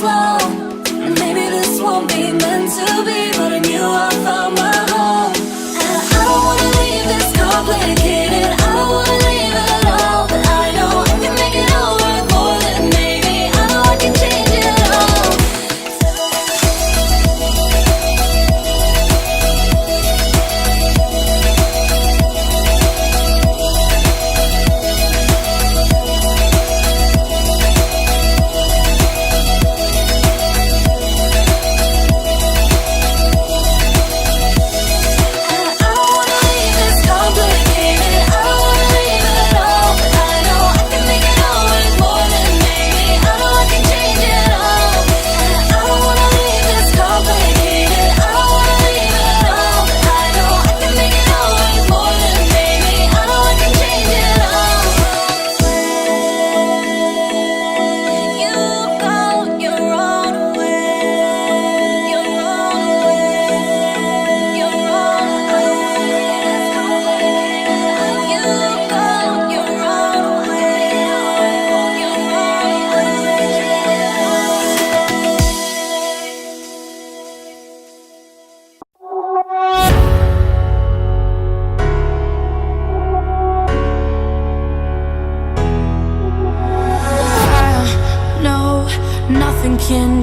flow. And maybe this won't be meant to be, but in you I found my home. And I don't wanna leave this complicated, I don't wanna leave it at all. But I know I can make it all worth more than maybe. I know I can change it all.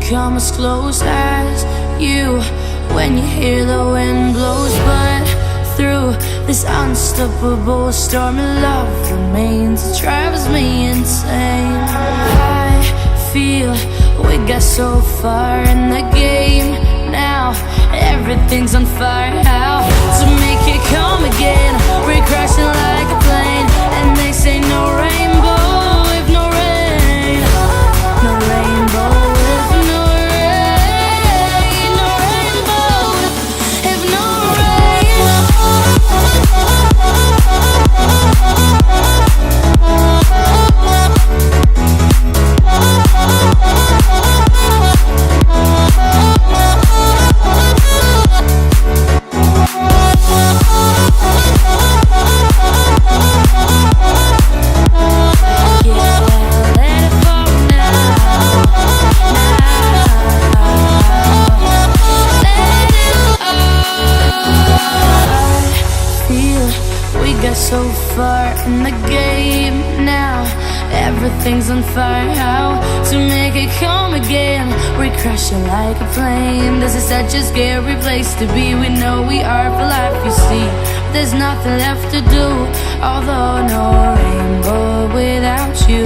Come as close as you when you hear the wind blows, but through this unstoppable storm of love remains, it drives me insane. I feel we got so far in the game, now everything's on fire. How to make it come again? We're crashing like a plane, and they say no rainbow if no rain, no rainbow. So far in the game now, everything's on fire. How to make it come again? We're crashing like a plane. This is such a scary place to be. We know we are for life, you see. There's nothing left to do, although no rainbow without you.